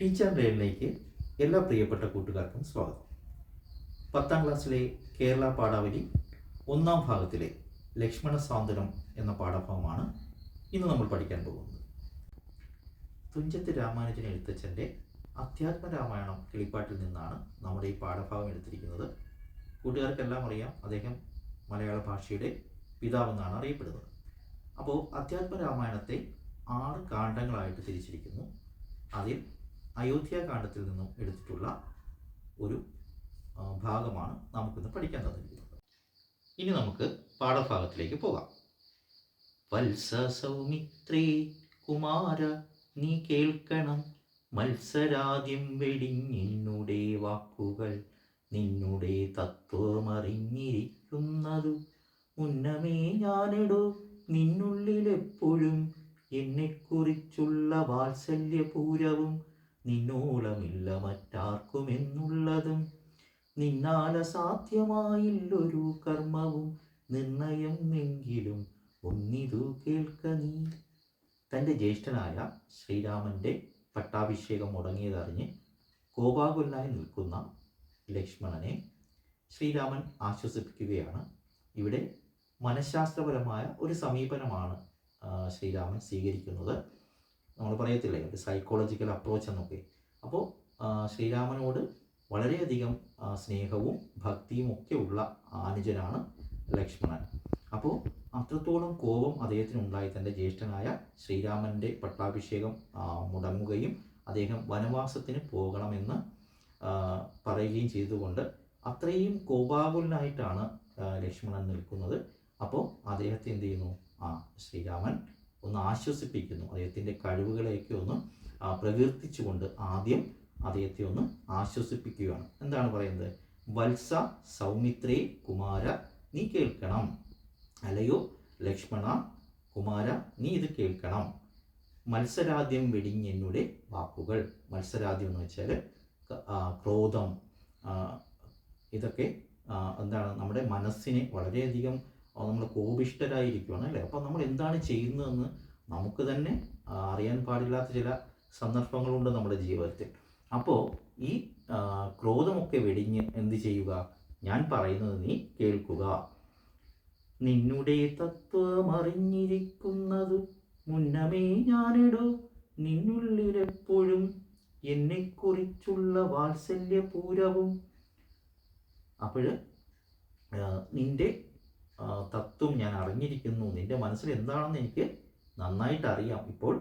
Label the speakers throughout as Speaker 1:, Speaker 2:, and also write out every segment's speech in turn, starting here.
Speaker 1: Teacher ഡേയിലേക്ക് എല്ലാ പ്രിയപ്പെട്ട കൂട്ടുകാർക്കും സ്വാഗതം. 10ാം ക്ലാസ്സിലെ കേരള പാഠാവലി 1ാം ഭാഗത്തിലെ ലക്ഷ്മണ സാന്ത്വനം എന്ന പാഠഭാഗമാണ് ഇന്ന് നമ്മൾ പഠിക്കാൻ പോകുന്നത്. തുഞ്ചത്ത് രാമാനുജൻ എഴുത്തച്ഛൻ്റെ അധ്യാത്മരാമായണം കിളിപ്പാട്ടിൽ നിന്നാണ് നമ്മുടെ ഈ പാഠഭാഗം എടുത്തിരിക്കുന്നത്. കൂട്ടുകാർക്കെല്ലാം അറിയാം, അദ്ദേഹം മലയാള ഭാഷയുടെ പിതാവെന്നാണ് അറിയപ്പെടുന്നത്. അപ്പോൾ അധ്യാത്മരാമായണത്തെ 6 കാണ്ഡങ്ങളായിട്ട് തിരിച്ചിരിക്കുന്നു. അതിൽ അയോധ്യാകാണ്ഡത്തിൽ നിന്നും എടുത്തിട്ടുള്ള ഒരു ഭാഗമാണ് നമുക്കിന്ന് പഠിക്കാൻ തന്നിരിക്കുന്നത്. ഇനി നമുക്ക് പാഠഭാഗത്തിലേക്ക് പോകാം. വത്സ സൗമിത്രേ കുമാര നീ കേൾക്കണം, മത്സരാദ്യം വെടിഞ്ഞെന്നുടെ വാക്കുകൾ, നിന്നുടെ തത്വമറിഞ്ഞിരിക്കുന്നതു മുന്നമേ ഞാനെടോ, നിന്നുള്ളിലെപ്പോഴും എന്നെക്കുറിച്ചുള്ള വാത്സല്യപൂരവും നിന്നോളമില്ല മറ്റാർക്കുമെന്നുള്ളതും, നിന്നാൽ അസാധ്യമായില്ലൊരു കർമ്മവും നിർണയം എങ്കിലും ഒന്നിതു കേൾക്ക നീ. തൻ്റെ ജ്യേഷ്ഠനായ ശ്രീരാമൻ്റെ പട്ടാഭിഷേകം മുടങ്ങിയതറിഞ്ഞ് കോപാകുലനായി നിൽക്കുന്ന ലക്ഷ്മണനെ ശ്രീരാമൻ ആശ്വസിപ്പിക്കുകയാണ്. ഇവിടെ മനഃശാസ്ത്രപരമായ ഒരു സമീപനമാണ് ശ്രീരാമൻ സ്വീകരിക്കുന്നത്. നമ്മൾ പറയത്തില്ലേ, ഒരു സൈക്കോളജിക്കൽ അപ്രോച്ച് എന്നൊക്കെ. അപ്പോൾ ശ്രീരാമനോട് വളരെയധികം സ്നേഹവും ഭക്തിയും ഒക്കെ ഉള്ള അനുജനാണ് ലക്ഷ്മണൻ. അപ്പോൾ അത്രത്തോളം കോപം അദ്ദേഹത്തിന് ഉണ്ടായി. തൻ്റെ ജ്യേഷ്ഠനായ ശ്രീരാമൻ്റെ പട്ടാഭിഷേകം മുടങ്ങുകയും അദ്ദേഹം വനവാസത്തിന് പോകണമെന്ന് പറയുകയും ചെയ്തുകൊണ്ട് അത്രയും കോപാകുലനായിട്ടാണ് ലക്ഷ്മണൻ നിൽക്കുന്നത്. അപ്പോൾ അദ്ദേഹത്തെ എന്ത് ചെയ്യുന്നു, ശ്രീരാമൻ ഒന്ന് ആശ്വസിപ്പിക്കുന്നു. അദ്ദേഹത്തിൻ്റെ കഴിവുകളെയൊക്കെ ഒന്ന് പ്രകീർത്തിച്ചുകൊണ്ട് ആദ്യം അദ്ദേഹത്തെ ഒന്ന് ആശ്വസിപ്പിക്കുകയാണ്. എന്താണ് പറയുന്നത്? വത്സ സൗമിത്രേ കുമാര നീ കേൾക്കണം, അല്ലയോ ലക്ഷ്മണ കുമാര നീ ഇത് കേൾക്കണം. മത്സരാദ്യം വെടിഞ്ഞെന്നുടെ വാക്കുകൾ. മത്സരാദ്യം എന്ന് വെച്ചാൽ ക്രോധം, ഇതൊക്കെ എന്താണ്, നമ്മുടെ മനസ്സിനെ വളരെയധികം നമ്മൾ കോപിഷ്ഠരായിരിക്കുകയാണ് അല്ലേ. അപ്പോൾ നമ്മൾ എന്താണ് ചെയ്യുന്നതെന്ന് നമുക്ക് തന്നെ അറിയാൻ പാടില്ലാത്ത ചില സന്ദർഭങ്ങളുണ്ട് നമ്മുടെ ജീവിതത്തിൽ. അപ്പോൾ ഈ ക്രോധമൊക്കെ വെടിഞ്ഞ് എന്ത് ചെയ്യുക? ഞാൻ പറയുന്നത് നീ കേൾക്കുക. നിന്നുടെ തത്വമറിഞ്ഞിരിക്കുന്നതു മുന്നമേ ഞാനെടോ, നിന്നുള്ളിലെപ്പോഴും എന്നെക്കുറിച്ചുള്ള വാത്സല്യപൂരവും. അപ്പോൾ നിൻ്റെ തത്വം ഞാൻ അറിഞ്ഞിരിക്കുന്നു, നിൻ്റെ മനസ്സിൽ എന്താണെന്ന് എനിക്ക് നന്നായിട്ട് അറിയാം. ഇപ്പോൾ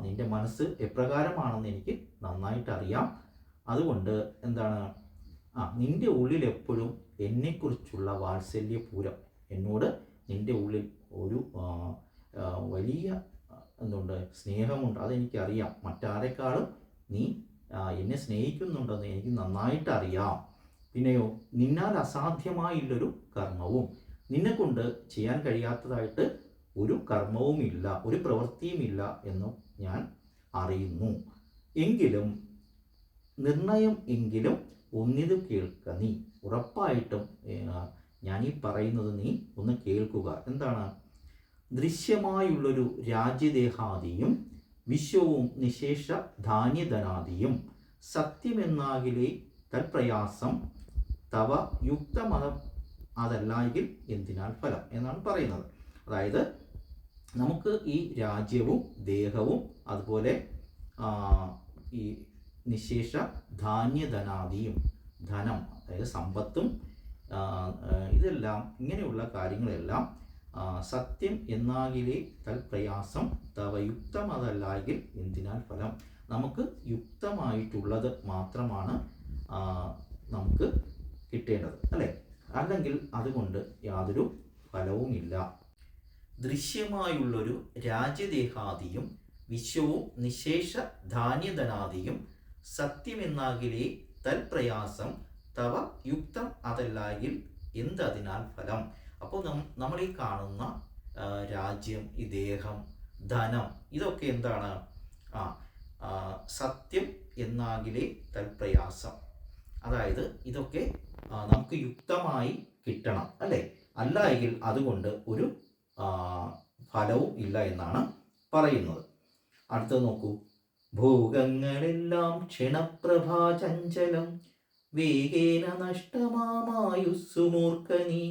Speaker 1: നിൻ്റെ മനസ്സ് എപ്രകാരമാണെന്ന് എനിക്ക് നന്നായിട്ട് അറിയാം. അതുകൊണ്ട് എന്താണ്, നിൻ്റെ ഉള്ളിൽ എപ്പോഴും എന്നെക്കുറിച്ചുള്ള വാത്സല്യപൂരം, എന്നോട് നിൻ്റെ ഉള്ളിൽ ഒരു വലിയ എന്തുണ്ട്, സ്നേഹമുണ്ട്, അതെനിക്കറിയാം. മറ്റാരെക്കാളും നീ എന്നെ സ്നേഹിക്കുന്നുണ്ടെന്ന് എനിക്ക് നന്നായിട്ട് അറിയാം. പിന്നെയോ, നിന്നാൽ അസാധ്യമായില്ലൊരു കർമ്മവും, നിന്നെക്കൊണ്ട് ചെയ്യാൻ കഴിയാത്തതായിട്ട് ഒരു കർമ്മവുമില്ല, ഒരു പ്രവൃത്തിയുമില്ല എന്നും ഞാൻ അറിയുന്നു. എങ്കിലും നിർണയം എങ്കിലും ഒന്നിത് കേൾക്ക നീ. ഉറപ്പായിട്ടും ഞാൻ ഈ പറയുന്നത് നീ ഒന്ന് കേൾക്കുക. എന്താണ്? ദൃശ്യമായുള്ളൊരു രാജ്യദേഹാദിയും വിശ്വവും നിശേഷ ധാന്യധനാദിയും സത്യമെന്നാകിലേ തൽപ്രയാസം തവ യുക്തമതം അതല്ലെങ്കിൽ എന്തിനാൽ ഫലം എന്നാണ് പറയുന്നത്. അതായത് നമുക്ക് ഈ രാജ്യവും ദേഹവും അതുപോലെ ഈ നിശേഷ ധാന്യധനാദിയും, ധനം അതായത് സമ്പത്തും, ഇതെല്ലാം ഇങ്ങനെയുള്ള കാര്യങ്ങളെല്ലാം സത്യം എന്നാകിലേ തൽപ്രയാസം തവ യുക്തം അതല്ലെങ്കിൽ എന്തിനാൽ ഫലം. നമുക്ക് യുക്തമായിട്ടുള്ളത് മാത്രമാണ് നമുക്ക് കിട്ടേണ്ടത് അല്ലേ, അല്ലെങ്കിൽ അതുകൊണ്ട് യാതൊരു ഫലവുമില്ല. ദൃശ്യമായുള്ളൊരു രാജ്യദേഹാദിയും വിശ്വവും നിശേഷ ധാന്യധനാദിയും സത്യമെന്നാകിലേ തൽപ്രയാസം തവ യുക്തം അതല്ലെങ്കിൽ എന്തതിനാൽ ഫലം. അപ്പോൾ നമ്മൾ ഈ കാണുന്ന രാജ്യം, ഈ ദേഹം, ധനം, ഇതൊക്കെ എന്താണ്? സത്യം എന്നാകിലേ തൽപ്രയാസം. അതായത് ഇതൊക്കെ നമുക്ക് യുക്തമായി കിട്ടണം അല്ലേ, അല്ല എങ്കിൽ അതുകൊണ്ട് ഒരു ഫലവും ഇല്ല എന്നാണ് പറയുന്നത്. അടുത്തത് നോക്കൂ. ഭോഗങ്ങളെല്ലാം ക്ഷണപ്രഭാചഞ്ചലം വേഗേന നഷ്ടമാമായുസ്സു മൂർഖനീ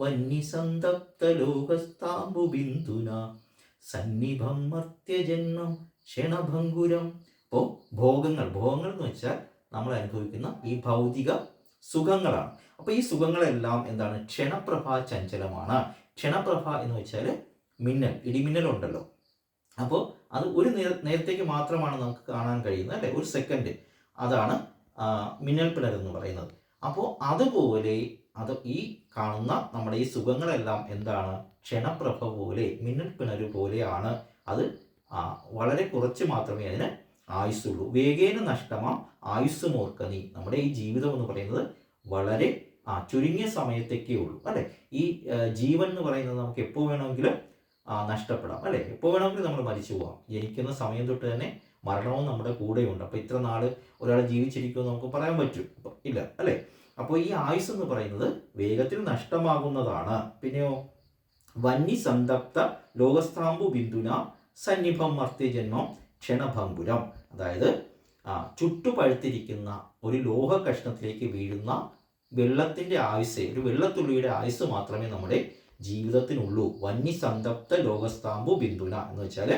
Speaker 1: വന്യസന്തപ്തലോകസ്താംബുബിന്ദുന സന്നിഭം മർത്യജന്മം ക്ഷണഭംഗുരം. അപ്പോൾ ഭോഗങ്ങൾ എന്ന് വെച്ചാൽ നമ്മൾ അനുഭവിക്കുന്ന ഈ ഭൗതിക സുഖങ്ങളാണ്. അപ്പോൾ ഈ സുഖങ്ങളെല്ലാം എന്താണ്? ക്ഷണപ്രഭാ ചഞ്ചലമാണ്. ക്ഷണപ്രഭ എന്ന് വെച്ചാൽ മിന്നൽ, ഇടിമിന്നലുണ്ടല്ലോ. അപ്പോൾ അത് ഒരു നേരത്തേക്ക് മാത്രമാണ് നമുക്ക് കാണാൻ കഴിയുന്നത്, അല്ലേ? ഒരു സെക്കൻഡ്, അതാണ് മിന്നൽ പിണർ എന്ന് പറയുന്നത്. അപ്പോൾ അതുപോലെ ഈ കാണുന്ന നമ്മുടെ ഈ സുഖങ്ങളെല്ലാം എന്താണ്? ക്ഷണപ്രഭ പോലെ, മിന്നൽ പിണര് പോലെയാണ്. അത് വളരെ കുറച്ച് മാത്രമേ അതിന് ആയുസ്സുള്ളൂ. വേഗേന നഷ്ടമാം ആയുസ് മോർക്കനി. നമ്മുടെ ഈ ജീവിതം എന്ന് പറയുന്നത് വളരെ ചുരുങ്ങിയ സമയത്തേക്കേ ഉള്ളൂ, അല്ലേ? ഈ ജീവൻ എന്ന് പറയുന്നത് നമുക്ക് എപ്പോൾ വേണമെങ്കിലും നഷ്ടപ്പെടാം, അല്ലേ? എപ്പോൾ വേണമെങ്കിലും നമ്മൾ മരിച്ചു പോകാം. ജനിക്കുന്ന സമയം തൊട്ട് തന്നെ മരണവും നമ്മുടെ കൂടെയുണ്ട്. അപ്പോൾ ഇത്ര നാൾ ഒരാൾ ജീവിച്ചിരിക്കുമെന്ന് നമുക്ക് പറയാൻ പറ്റും? ഇല്ല, അല്ലേ? അപ്പോൾ ഈ ആയുസ് എന്ന് പറയുന്നത് വേഗത്തിൽ നഷ്ടമാകുന്നതാണ്. പിന്നെയോ വന്യസന്തപ്ത ലോകസ്ഥാംബു ബിന്ദുന സന്നിഭം മർത്യജന്മം ക്ഷണഭംഗുരം. അതായത് ചുട്ടുപഴുത്തിരിക്കുന്ന ഒരു ലോഹ കഷ്ണത്തിലേക്ക് വീഴുന്ന വെള്ളത്തിൻ്റെ ആയുസ്, ഒരു വെള്ളത്തുള്ളിയുടെ ആയുസ് മാത്രമേ നമ്മുടെ ജീവിതത്തിനുള്ളൂ. വന്യസന്തപ്ത ലോകസ്ഥാംബു ബിന്ദുന എന്ന് വെച്ചാൽ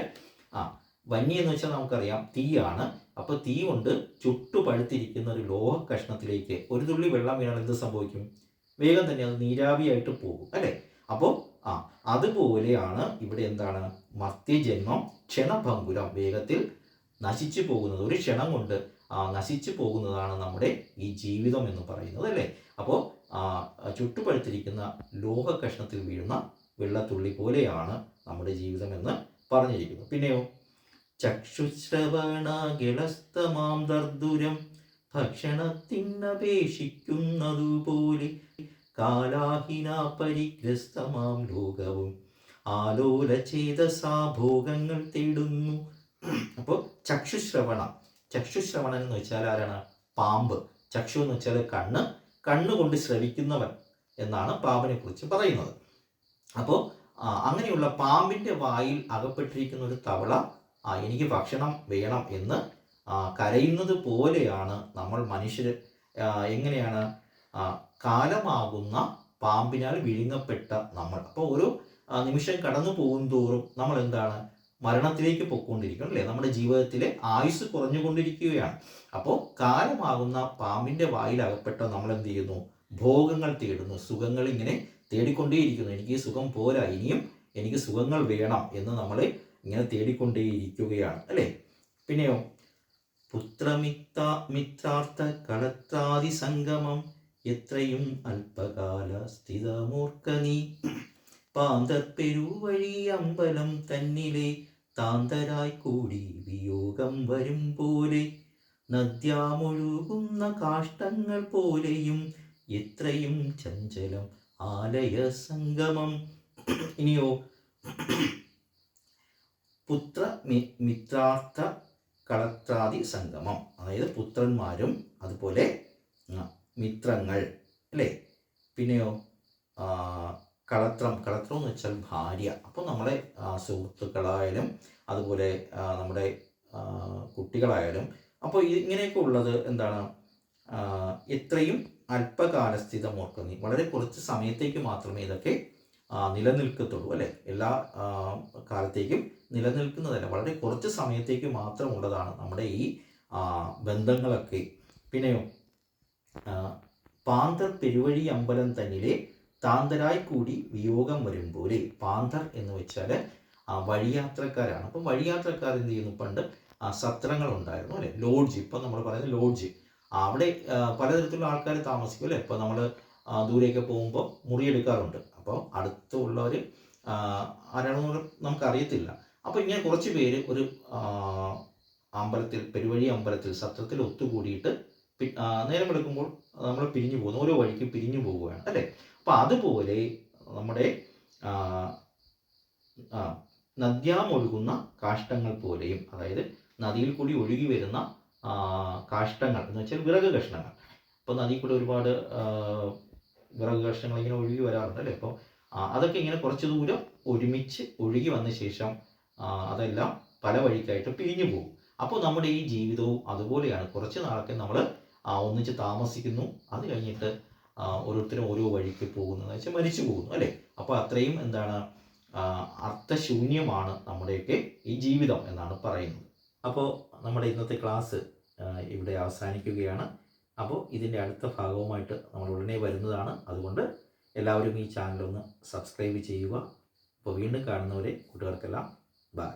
Speaker 1: വന്യ എന്ന് വെച്ചാൽ നമുക്കറിയാം തീയാണ്. അപ്പോൾ തീ കൊണ്ട് ചുട്ടുപഴുത്തിരിക്കുന്ന ഒരു ലോഹ കഷ്ണത്തിലേക്ക് ഒരു തുള്ളി വെള്ളം വീണാൽ എന്ത് സംഭവിക്കും? വേഗം തന്നെ അത് നീരാവിയായിട്ട് പോകും, അല്ലേ? അപ്പോൾ അതുപോലെയാണ് ഇവിടെ എന്താണ്? മർത്യജന്മം ക്ഷണഭംഗുരം, വേഗത്തിൽ നശിച്ചു പോകുന്നത്, ഒരു ക്ഷണം കൊണ്ട് നശിച്ചു പോകുന്നതാണ് നമ്മുടെ ഈ ജീവിതം എന്ന് പറയുന്നത്, അല്ലേ? അപ്പോൾ ചുട്ടുപഴുത്തിരിക്കുന്ന ലോഹ കഷ്ണത്തിൽ വീഴുന്ന വെള്ളത്തുള്ളി പോലെയാണ് നമ്മുടെ ജീവിതം എന്ന് പറഞ്ഞിരിക്കുന്നു. പിന്നെയോ ചക്ഷുശ്രവണ ദർദുരം ഭക്ഷണത്തിനപേക്ഷിക്കുന്നതുപോലെ കാലാഹിന പരിഗ്രസ്തമാം ലോകവും ആലോലചേതസാ ഭോഗങ്ങൾ തേടുന്നു. അപ്പോൾ ചക്ഷുശ്രവണം എന്ന് വെച്ചാൽ ആരാണ്? പാമ്പ്. ചക്ഷു എന്ന് വെച്ചാൽ കണ്ണുകൊണ്ട് ശ്രവിക്കുന്നവൻ എന്നാണ് പാമ്പിനെ കുറിച്ച് പറയുന്നത്. അപ്പോൾ അങ്ങനെയുള്ള പാമ്പിൻ്റെ വായിൽ അകപ്പെട്ടിരിക്കുന്ന ഒരു തവള എനിക്ക് ഭക്ഷണം വേണം എന്ന് കരയുന്നത് പോലെയാണ് നമ്മൾ മനുഷ്യർ. എങ്ങനെയാണ്? കാലമാകുന്ന പാമ്പിനാൽ വിഴുങ്ങപ്പെട്ട നമ്മൾ. അപ്പോൾ ഓരോ നിമിഷം കടന്നു പോകും തോറും നമ്മൾ എന്താണ്? മരണത്തിലേക്ക് പൊയ്ക്കൊണ്ടിരിക്കണം, അല്ലേ? നമ്മുടെ ജീവിതത്തിലെ ആയുസ് കുറഞ്ഞുകൊണ്ടിരിക്കുകയാണ്. അപ്പോൾ കാലമാകുന്ന പാമ്പിൻ്റെ വായിൽ അകപ്പെട്ട നമ്മൾ എന്ത് ചെയ്യുന്നു? ഭോഗങ്ങൾ തേടുന്നു, സുഖങ്ങൾ ഇങ്ങനെ തേടിക്കൊണ്ടേയിരിക്കുന്നു. എനിക്ക് ഈ സുഖം പോരാ, ഇനിയും എനിക്ക് സുഖങ്ങൾ വേണം എന്ന് നമ്മൾ ഇങ്ങനെ തേടിക്കൊണ്ടേയിരിക്കുകയാണ്, അല്ലേ? പിന്നെയോ മിത്രാർത്ഥ കളത്രാദി സംഗമം എത്രയും അല്പകാല സ്ഥിതമൂർക്കനീ പാന്തപ്പെരുവഴി അമ്പലം തന്നിലെ താന്തരായി കൂടി വിയോഗം വരും പോലെ നദ്യാമൊഴുകുന്ന കാഷ്ടങ്ങൾ പോലെയും എത്രയും ചഞ്ചലം ആലയ സംഗമം. ഇനിയോ മിത്രാർത്ഥ കളത്രാദി സംഗമം, അതായത് പുത്രന്മാരും അതുപോലെ മിത്രങ്ങൾ, അല്ലേ? പിന്നെയോ കളത്രം എന്ന് വെച്ചാൽ ഭാര്യ. അപ്പോൾ നമ്മളെ സുഹൃത്തുക്കളായാലും അതുപോലെ നമ്മുടെ കുട്ടികളായാലും, അപ്പോൾ ഇങ്ങനെയൊക്കെ ഉള്ളത് എന്താണ്? എത്രയും അല്പകാലസ്ഥിതം ഓർക്കുന്നീ, വളരെ കുറച്ച് സമയത്തേക്ക് മാത്രമേ ഇതൊക്കെ നിലനിൽക്കത്തുള്ളൂ, അല്ലേ? എല്ലാ കാലത്തേക്കും നിലനിൽക്കുന്നതല്ല, വളരെ കുറച്ച് സമയത്തേക്ക് മാത്രമുള്ളതാണ് നമ്മുടെ ഈ ബന്ധങ്ങളൊക്കെ. പിന്നെയോ പാന്തർ പെരുവഴി അമ്പലം തന്നിലെ താന്തരായി കൂടി വിയോഗം വരും പോലെ. പാന്തർ എന്ന് വെച്ചാൽ വഴിയാത്രക്കാരാണ്. അപ്പം വഴിയാത്രക്കാർ എന്ത് ചെയ്യുന്നു? പണ്ട് സത്രങ്ങൾ ഉണ്ടായിരുന്നു, അല്ലേ? ലോഡ്ജ്, ഇപ്പം നമ്മൾ പറയുന്നത് ലോഡ്ജ്. അവിടെ പലതരത്തിലുള്ള ആൾക്കാർ താമസിക്കും, അല്ലേ? ഇപ്പോൾ നമ്മൾ ദൂരെയൊക്കെ പോകുമ്പോൾ മുറിയെടുക്കാറുണ്ട്. അപ്പോൾ അടുത്തുള്ളവർ ആരാണെന്ന് നമുക്കറിയത്തില്ല. അപ്പോൾ ഇങ്ങനെ കുറച്ച് പേര് ഒരു അമ്പലത്തിൽ, പെരുവഴി അമ്പലത്തിൽ, സത്രത്തിൽ ഒത്തുകൂടിയിട്ട് നേരം എടുക്കുമ്പോൾ നമ്മൾ പിരിഞ്ഞു പോകുന്നു, ഓരോ വഴിക്ക് പിരിഞ്ഞു പോവുകയാണ്, അല്ലേ? അപ്പം അതുപോലെ നമ്മുടെ നദ്യാമൊഴുകുന്ന കാഷ്ടങ്ങൾ പോലെയും, അതായത് നദിയിൽ കൂടി ഒഴുകി വരുന്ന കാഷ്ടങ്ങൾ എന്ന് വെച്ചാൽ വിറക് കഷ്ണങ്ങൾ. ഇപ്പോൾ നദിയിൽ കൂടി ഒരുപാട് വിറക് കഷ്ണങ്ങൾ ഇങ്ങനെ ഒഴുകി വരാറുണ്ട്, അല്ലേ? അപ്പോൾ അതൊക്കെ ഇങ്ങനെ കുറച്ച് ദൂരം ഒരുമിച്ച് ഒഴുകി വന്ന ശേഷം അതെല്ലാം പല വഴിക്കായിട്ട് പിരിഞ്ഞു പോകും. അപ്പോൾ നമ്മുടെ ഈ ജീവിതവും അതുപോലെയാണ്. കുറച്ച് നാളൊക്കെ നമ്മൾ ഒന്നിച്ച് താമസിക്കുന്നു, അത് കഴിഞ്ഞിട്ട് ഓരോരുത്തരും ഓരോ വഴിക്ക് പോകുന്നു, എന്ന് വെച്ചാൽ മരിച്ചു പോകുന്നു അല്ലേ. അപ്പോൾ അത്രയും എന്താണ് അർത്ഥശൂന്യമാണ് നമ്മുടെയൊക്കെ ഈ ജീവിതം എന്നാണ് പറയുന്നത്. അപ്പോൾ നമ്മുടെ ഇന്നത്തെ ക്ലാസ് ഇവിടെ അവസാനിക്കുകയാണ്. അപ്പോൾ ഇതിൻ്റെ അടുത്ത ഭാഗവുമായിട്ട് നമ്മൾ ഉടനെ വരുന്നതാണ്. അതുകൊണ്ട് എല്ലാവരും ഈ ചാനൽ ഒന്ന് സബ്സ്ക്രൈബ് ചെയ്യുക. അപ്പോൾ വീണ്ടും കാണുന്നവരെ കൂട്ടുകാർക്കെല്ലാം ബൈ.